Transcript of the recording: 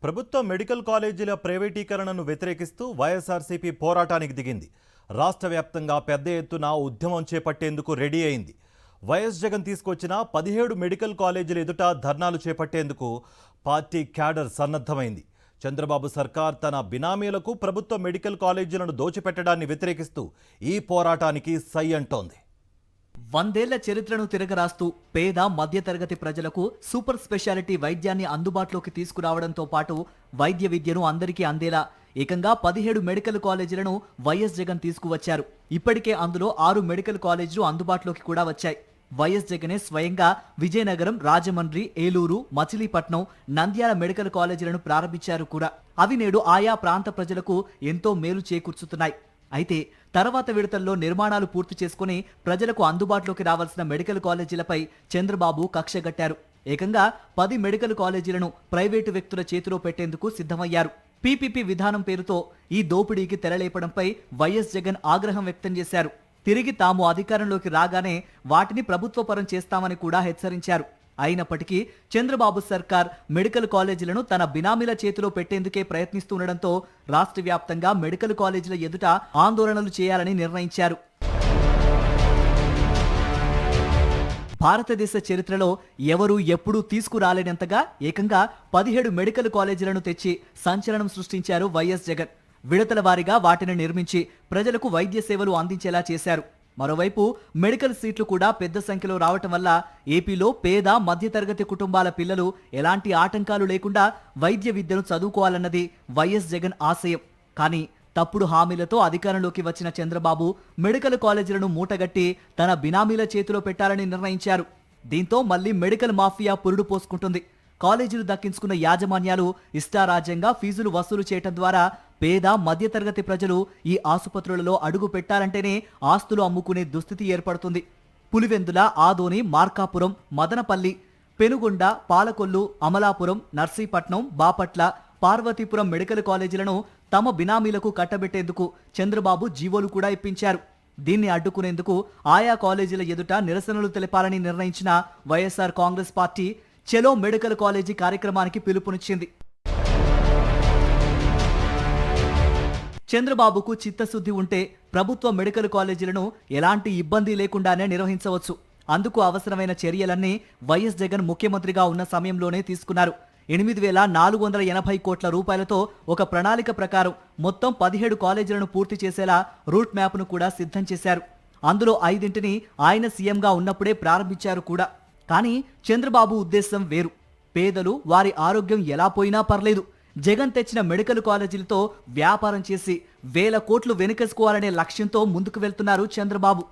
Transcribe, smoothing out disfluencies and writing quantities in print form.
ప్రభుత్వ మెడికల్ కాలేజీల ప్రైవేటీకరణను వ్యతిరేకిస్తూ వైఎస్ఆర్సీపీ పోరాటానికి దిగింది. రాష్ట్ర వ్యాప్తంగా పెద్ద ఎత్తున ఉద్యమం చేపట్టేందుకు రెడీ అయింది. వైఎస్ జగన్ తీసుకొచ్చిన 17 మెడికల్ కాలేజీల ఎదుట ధర్నాలు చేపట్టేందుకు పార్టీ క్యాడర్ సన్నద్ధమైంది. చంద్రబాబు సర్కార్ తన బినామీలకు ప్రభుత్వ మెడికల్ కాలేజీలను దోచిపెట్టడాన్ని వ్యతిరేకిస్తూ ఈ పోరాటానికి సై అంటోంది. 100 ఏళ్ల చరిత్రను తిరగరాస్తూ పేద మధ్యతరగతి ప్రజలకు సూపర్ స్పెషాలిటీ వైద్యాన్ని అందుబాటులోకి తీసుకురావడంతో పాటు వైద్య విద్యను అందరికీ అందేలా ఏకంగా 17 మెడికల్ కాలేజీలను వైఎస్ జగన్ తీసుకువచ్చారు. ఇప్పటికే అందులో 6 మెడికల్ కాలేజీలు అందుబాటులోకి కూడా వచ్చాయి. వైఎస్ జగనే స్వయంగా విజయనగరం, రాజమండ్రి, ఏలూరు, మచిలీపట్నం, నంద్యాల మెడికల్ కాలేజీలను ప్రారంభించారు కూడా. అవి నేడు ఆయా ప్రాంత ప్రజలకు ఎంతో మేలు చేకూర్చుతున్నాయి. అయితే తర్వాత విడతల్లో నిర్మాణాలు పూర్తి చేసుకుని ప్రజలకు అందుబాటులోకి రావాల్సిన మెడికల్ కాలేజీలపై చంద్రబాబు కక్షగట్టారు. ఏకంగా 10 మెడికల్ కాలేజీలను ప్రైవేటు వ్యక్తుల చేతిలో పెట్టేందుకు సిద్ధమయ్యారు. పీపీపీ విధానం పేరుతో ఈ దోపిడీకి తెరలేపడంపై వైఎస్ జగన్ ఆగ్రహం వ్యక్తం చేశారు. తిరిగి తాము అధికారంలోకి రాగానే వాటిని ప్రభుత్వపరం చేస్తామని కూడా హెచ్చరించారు. అయినప్పటికీ చంద్రబాబు సర్కార్ మెడికల్ కాలేజీలను తన బినామీల చేతిలో పెట్టేందుకే ప్రయత్నిస్తుండటంతో రాష్ట్ర వ్యాప్తంగా మెడికల్ కాలేజీల ఎదుట ఆందోళనలు చేయాలని నిర్ణయించారు. భారతదేశ చరిత్రలో ఎవరూ ఎప్పుడూ తీసుకురాలేనంతగా ఏకంగా 17 మెడికల్ కాలేజీలను తెచ్చి సంచలనం సృష్టించారు వైఎస్ జగన్. విడతల వారీగా వాటిని నిర్మించి ప్రజలకు వైద్య సేవలు అందించేలా చేశారు. మరోవైపు మెడికల్ సీట్లు కూడా పెద్ద సంఖ్యలో రావటం వల్ల ఏపీలో పేద మధ్యతరగతి కుటుంబాల పిల్లలు ఎలాంటి ఆటంకాలు లేకుండా వైద్య విద్యను చదువుకోవాలన్నది వైఎస్ జగన్ ఆశయం. కానీ తప్పుడు హామీలతో అధికారంలోకి వచ్చిన చంద్రబాబు మెడికల్ కాలేజీలను మూటగట్టి తన బినామీల చేతిలో పెట్టాలని నిర్ణయించారు. దీంతో మళ్లీ మెడికల్ మాఫియా పురుడు పోసుకుంటుంది. కాలేజీలు దక్కించుకున్న యాజమాన్యాలు ఇష్టారాజ్యంగా ఫీజులు వసూలు చేయటం ద్వారా పేద మధ్యతరగతి ప్రజలు ఈ ఆసుపత్రులలో అడుగు పెట్టాలంటేనే ఆస్తులు అమ్ముకునే దుస్థితి ఏర్పడుతుంది. పులివెందుల, ఆదోని, మార్కాపురం, మదనపల్లి, పెనుగొండ, పాలకొల్లు, అమలాపురం, నర్సీపట్నం, బాపట్ల, పార్వతీపురం మెడికల్ కాలేజీలను తమ బినామీలకు కట్టబెట్టేందుకు చంద్రబాబు జీవోలు కూడా ఇప్పించారు. దీన్ని అడ్డుకునేందుకు ఆయా కాలేజీల ఎదుట నిరసనలు తెలపాలని నిర్ణయించిన వైఎస్ఆర్ కాంగ్రెస్ పార్టీ చెలో మెడికల్ కాలేజీ కార్యక్రమానికి పిలుపునిచ్చింది. చంద్రబాబుకు చిత్తశుద్ధి ఉంటే ప్రభుత్వ మెడికల్ కాలేజీలను ఎలాంటి ఇబ్బంది లేకుండానే నిర్వహించవచ్చు. అందుకు అవసరమైన చర్యలన్నీ వైఎస్ జగన్ ముఖ్యమంత్రిగా ఉన్న సమయంలోనే తీసుకున్నారు. 8,480 కోట్ల రూపాయలతో ఒక ప్రణాళిక ప్రకారం మొత్తం 17 కాలేజీలను పూర్తి చేసేలా రూట్ మ్యాప్ను కూడా సిద్ధం చేశారు. అందులో 5ంటిని ఆయన సీఎంగా ఉన్నప్పుడే ప్రారంభించారు కూడా. కానీ చంద్రబాబు ఉద్దేశం వేరు. పేదలు, వారి ఆరోగ్యం ఎలా పోయినా పర్లేదు, జగన్ తెచ్చిన మెడికల్ కాలేజీలతో వ్యాపారం చేసి 1,000 కోట్లు వెనుకేసుకోవాలనే లక్ష్యంతో ముందుకు వెళ్తున్నారు చంద్రబాబు.